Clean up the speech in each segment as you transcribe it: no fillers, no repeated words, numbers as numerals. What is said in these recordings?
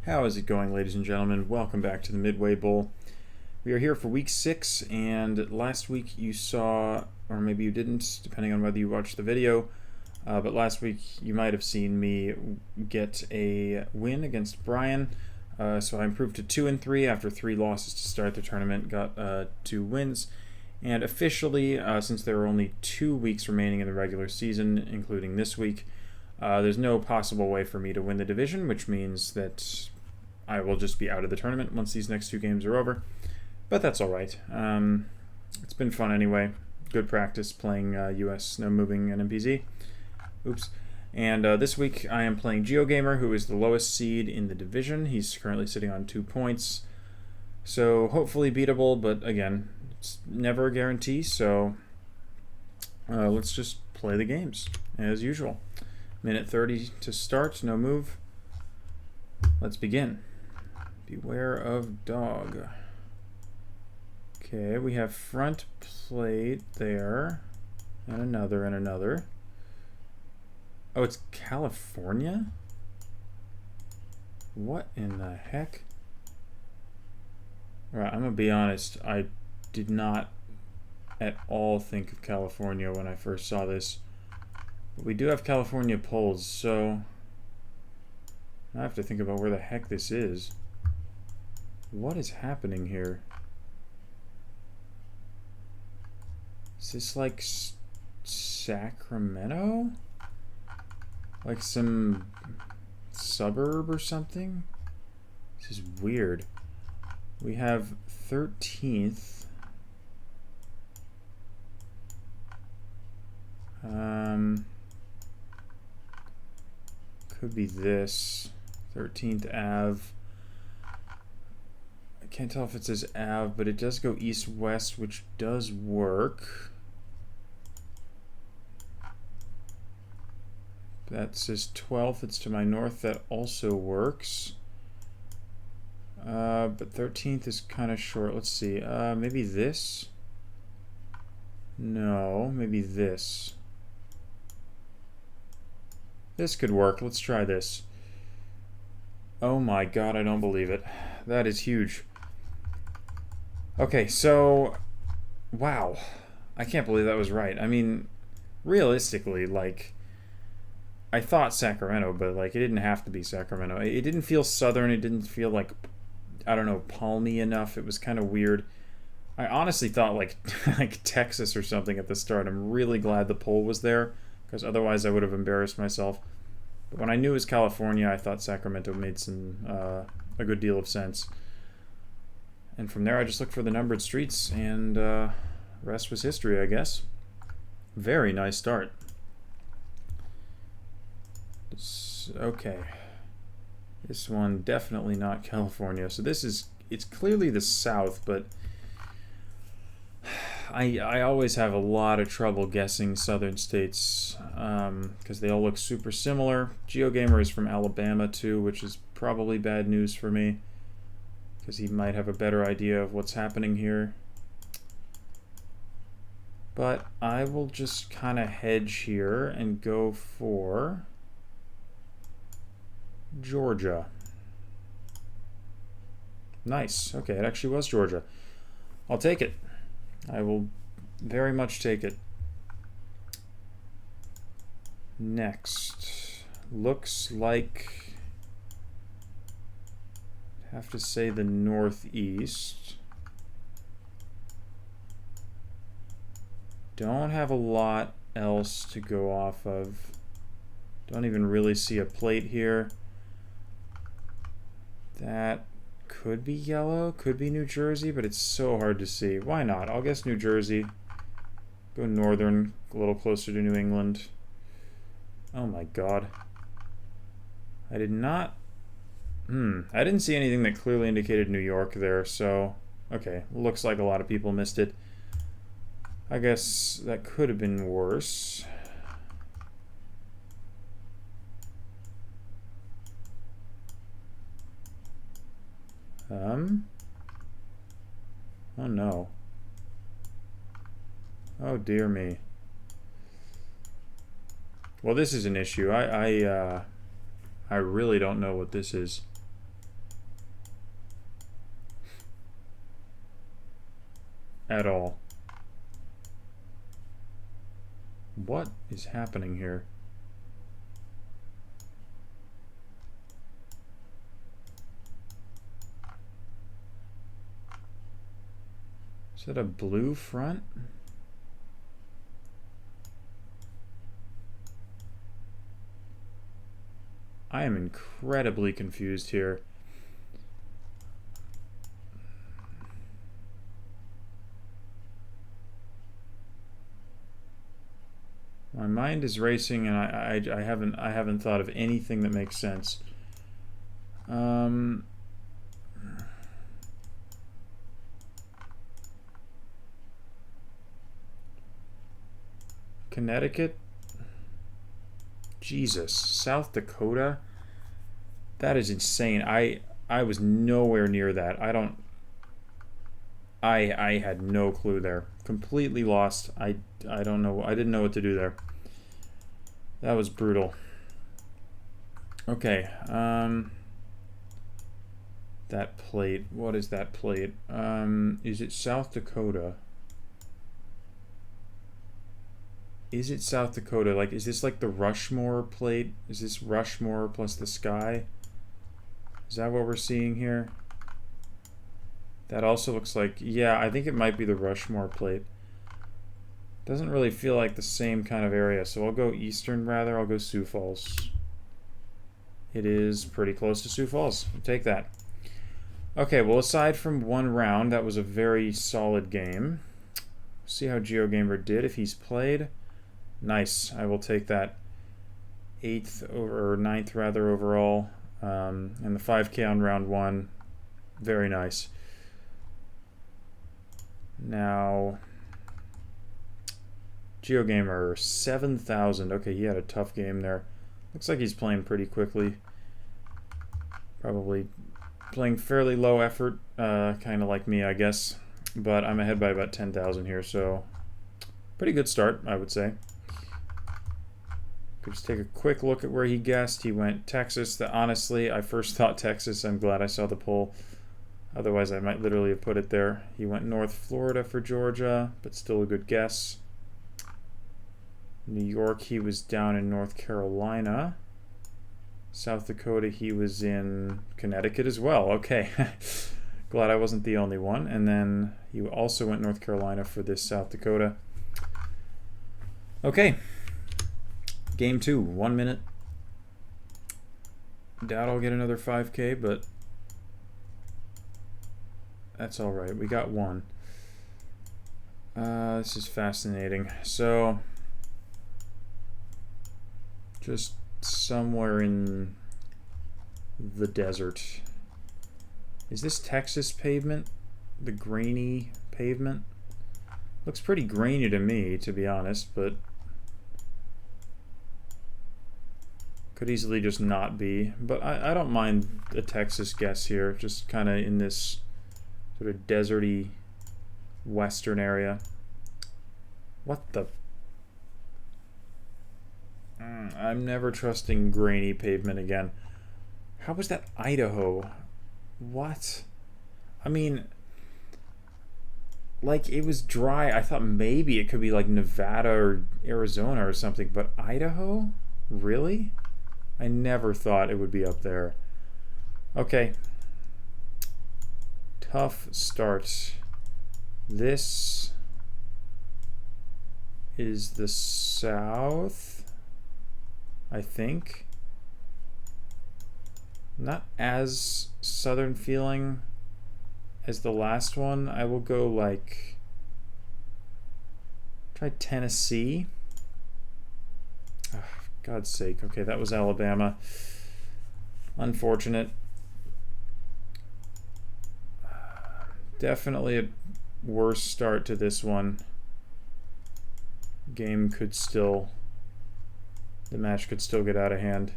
How is it going, ladies and gentlemen? Welcome back to the Midway Bowl. We are here for week 6, and last week you saw, or maybe you didn't, depending on whether you watched the video, but last week you might have seen me get a win against Brian. So I improved to 2-3 after 3 losses to start the tournament, got 2 wins. And officially, since there are only 2 weeks remaining in the regular season, including this week, there's no possible way for me to win the division, which means that I will just be out of the tournament once these next 2 games are over. But that's alright. It's been fun anyway. Good practice playing US no moving NMPZ. Oops. And this week I am playing GeoGamr, who is the lowest seed in the division. He's currently sitting on 2 points. So hopefully beatable, but again, it's never a guarantee. So let's just play the games as usual. Minute 30 to start, no move. Let's begin. Beware of dog. Okay, we have front plate there. And another and another. Oh, it's California? What in the heck? Alright, I'm gonna be honest. I did not at all think of California when I first saw this. But we do have California polls, so I have to think about where the heck this is. What is happening here? Is this like Sacramento? Like some suburb or something? This is weird. We have 13th. Could be this. 13th Ave. I can't tell if it says Ave, but it does go east-west, which does work. That says 12th. It's to my north. That also works. But 13th is kind of short. Let's see. Maybe this? No, maybe this. This could work. Let's try this. Oh my god, I don't believe it. That is huge. Okay, so... Wow. I can't believe that was right. I mean, realistically, like... I thought Sacramento, but like it didn't have to be Sacramento. It didn't feel southern. It didn't feel like, I don't know, palmy enough. It was kind of weird. I honestly thought like like Texas or something at the start. I'm really glad the poll was there, because otherwise I would have embarrassed myself. But when I knew it was California, I thought Sacramento made some a good deal of sense. And from there, I just looked for the numbered streets, and rest was history, I guess. Very nice start. Okay. This one definitely not California. So this is, it's clearly the south, but I always have a lot of trouble guessing southern states because they all look super similar. GeoGamr is from Alabama too, which is probably bad news for me because he might have a better idea of what's happening here. But I will just kind of hedge here and go for Georgia. Nice. Okay, it actually was Georgia. I'll take it. I will very much take it. Next. Looks like, I have to say, the northeast. Don't have a lot else to go off of. Don't even really see a plate here. That could be yellow, could be New Jersey, but it's so hard to see. Why not? I'll guess New Jersey. Go northern, a little closer to New England. Oh my god. I did not... I didn't see anything that clearly indicated New York there, so... Okay, looks like a lot of people missed it. I guess that could have been worse. Oh no. Oh dear me. Well, this is an issue. I really don't know what this is. at all. What is happening here? Is that a blue front? I am incredibly confused here. My mind is racing, and I haven't thought of anything that makes sense. Connecticut? Jesus, South Dakota? That is insane. I was nowhere near that. I had no clue there. Completely lost. I don't know. I didn't know what to do there. That was brutal. Okay. That plate. What is that plate? Is it South Dakota? Is it South Dakota? Like, is this like the Rushmore plate? Is this Rushmore plus the sky? Is that what we're seeing here? That also looks like, yeah, I think it might be the Rushmore plate. Doesn't really feel like the same kind of area, so I'll go Eastern rather. I'll go Sioux Falls. It is pretty close to Sioux Falls. I'll take that. Okay, well, aside from one round, that was a very solid game. See how GeoGamr did if he's played. Nice. I will take that 8th or 9th rather overall, and the 5K on round 1. Very nice. Now, GeoGamr 7,000. Okay, he had a tough game there. Looks like he's playing pretty quickly. Probably playing fairly low effort, kind of like me, I guess. But I'm ahead by about 10,000 here, so pretty good start, I would say. Could just take a quick look at where he guessed. He went Texas. Honestly, I first thought Texas. I'm glad I saw the poll. Otherwise, I might literally have put it there. He went North Florida for Georgia, but still a good guess. New York, he was down in North Carolina. South Dakota, he was in Connecticut as well. Okay. Glad I wasn't the only one. And then he also went North Carolina for this South Dakota. Okay. Game 2, 1 minute. Doubt I'll get another 5K, but that's all right. We got one. This is fascinating. So, just somewhere in the desert. Is this Texas pavement? The grainy pavement? Looks pretty grainy to me, to be honest, but could easily just not be. But I don't mind a Texas guess here, just kind of in this sort of deserty western area. What the? I'm never trusting grainy pavement again. How was that Idaho? What? I mean, like, it was dry. I thought maybe it could be like Nevada or Arizona or something, but Idaho? Really? I never thought it would be up there. Okay. Tough start. This is the south, I think. Not as southern feeling as the last one. I will go like, try Tennessee. Oh, God's sake. Okay, that was Alabama. Unfortunate. Definitely a worse start to this one. Game could still, the match could still get out of hand.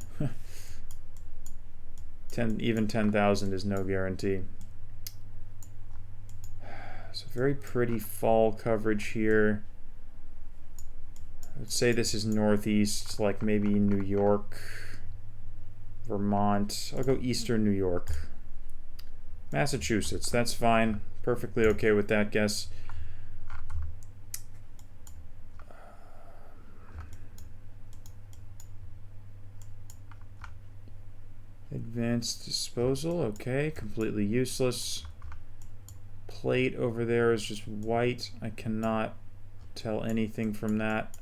Even 10,000 is no guarantee. So very pretty fall coverage here. I would say this is northeast, like maybe New York, Vermont. I'll go eastern New York. Massachusetts, that's fine. Perfectly okay with that guess. Advanced disposal, okay, completely useless. Plate over there is just white. I cannot tell anything from that.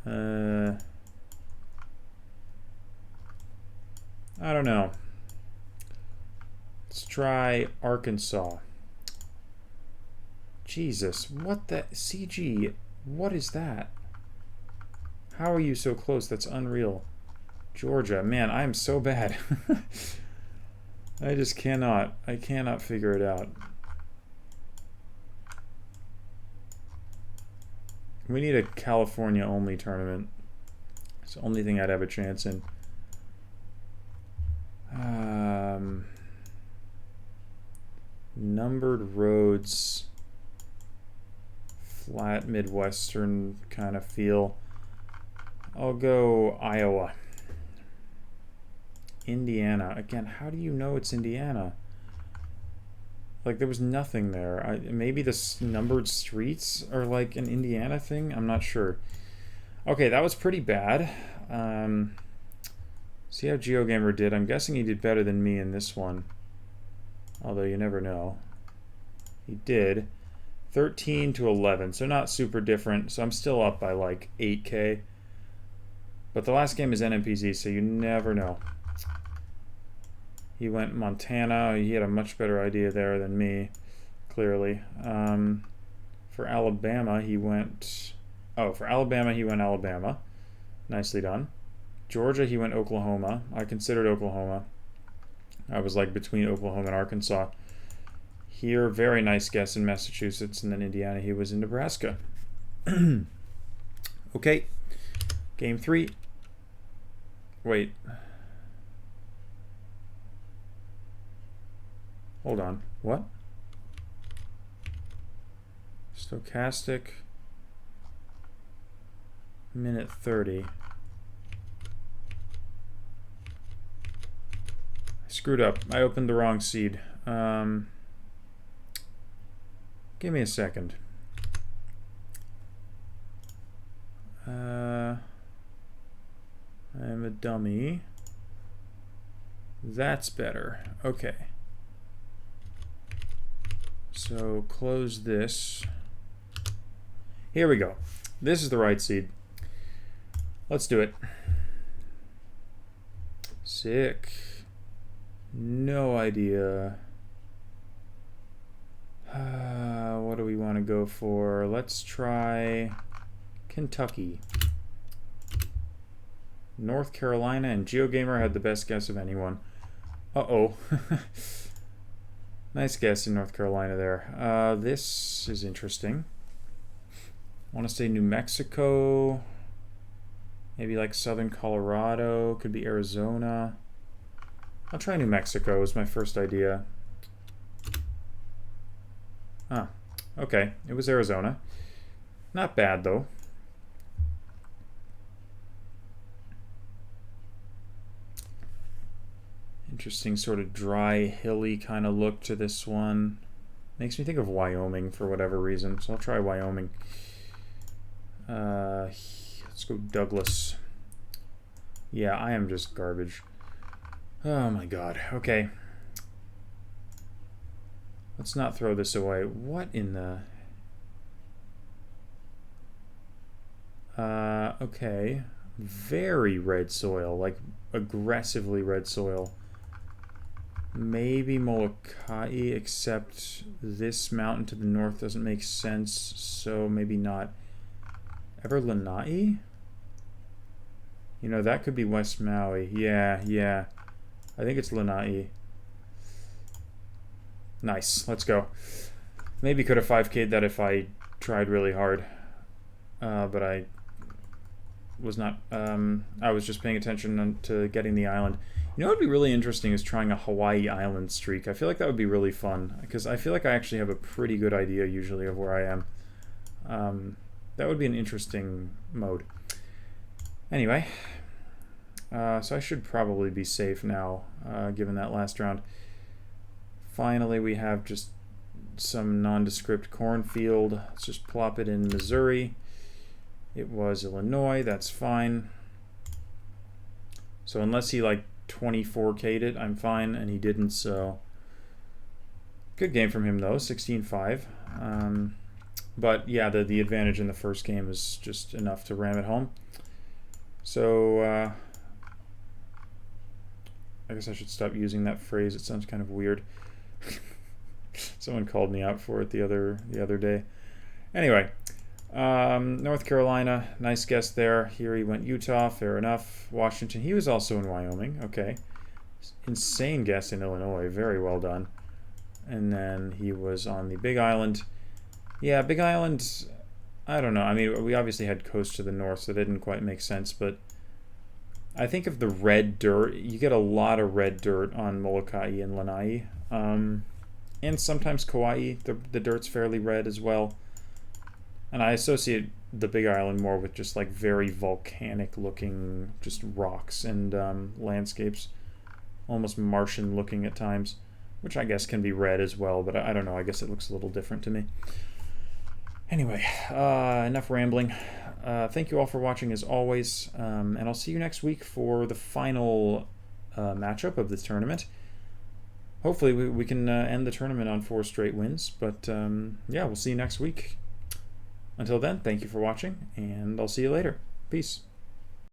I don't know. Let's try Arkansas. Jesus, what the CG? What is that? How are you so close? That's unreal. Georgia, man, I am so bad. I just cannot. I cannot figure it out. We need a California only tournament. It's the only thing I'd have a chance in. Numbered roads. Flat Midwestern kind of feel. I'll go Iowa. Indiana. Again, how do you know it's Indiana? Like, there was nothing there. Maybe the numbered streets are like an Indiana thing? I'm not sure. Okay, that was pretty bad. See how GeoGamr did. I'm guessing he did better than me in this one. Although you never know. He did. 13 to 11, so not super different. So I'm still up by like 8K. But the last game is NMPZ, so you never know. He went Montana. He had a much better idea there than me, clearly. For Alabama, he went... Oh, for Alabama, he went Alabama. Nicely done. Georgia, he went Oklahoma. I considered Oklahoma. I was like between Oklahoma and Arkansas. Here, very nice guess in Massachusetts, and then Indiana, he was in Nebraska. Okay, game 3. Wait. Hold on. What? Stochastic. Minute 30. I screwed up. I opened the wrong seed. Give me a second. I am a dummy. That's better. Okay. So close this. Here we go. This is the right seed. Let's do it. Sick. No idea. What do we want to go for? Let's try Kentucky. North Carolina, and GeoGamr had the best guess of anyone. Uh-oh. Nice guess in North Carolina there. This is interesting. I want to say New Mexico. Maybe like southern Colorado. Could be Arizona. I'll try New Mexico as my first idea. Ah, okay. It was Arizona. Not bad, though. Interesting sort of dry, hilly kind of look to this one. Makes me think of Wyoming for whatever reason, so I'll try Wyoming. Let's go Douglas. Yeah, I am just garbage. Oh my god. Okay. Let's not throw this away. What in the... okay. Very red soil, like aggressively red soil. Maybe Molokai, except this mountain to the north doesn't make sense, so maybe not. Ever Lanai? You know, that could be West Maui. Yeah. I think it's Lanai. Nice. Let's go. Maybe could have 5K'd that if I tried really hard. But I was not... I was just paying attention to getting the island. You know what would be really interesting is trying a Hawaii island streak. I feel like that would be really fun, because I feel like I actually have a pretty good idea usually of where I am. That would be an interesting mode. Anyway, so I should probably be safe now, given that last round. Finally, we have just some nondescript cornfield. Let's just plop it in Missouri. It was Illinois. That's fine. So unless he like 24K'd it, I'm fine, and he didn't, so good game from him though, 16-5. But yeah, the advantage in the first game is just enough to ram it home. So I guess I should stop using that phrase. It sounds kind of weird. Someone called me out for it the other day. Anyway, North Carolina, nice guess there. Here he went Utah, fair enough. Washington, he was also in Wyoming. Okay, insane guess in Illinois, very well done. And then he was on the Big Island. Yeah, Big Island, I don't know. I mean, we obviously had coast to the north, so that didn't quite make sense, but I think of the red dirt, you get a lot of red dirt on Molokai and Lanai. And sometimes Kauai, the dirt's fairly red as well. And I associate the Big Island more with just like very volcanic looking just rocks and landscapes, almost Martian looking at times, which I guess can be red as well, but I don't know, I guess it looks a little different to me. Anyway, enough rambling. Thank you all for watching as always, and I'll see you next week for the final matchup of this tournament. Hopefully we can end the tournament on 4 straight wins, but yeah, we'll see you next week. Until then, thank you for watching, and I'll see you later. Peace.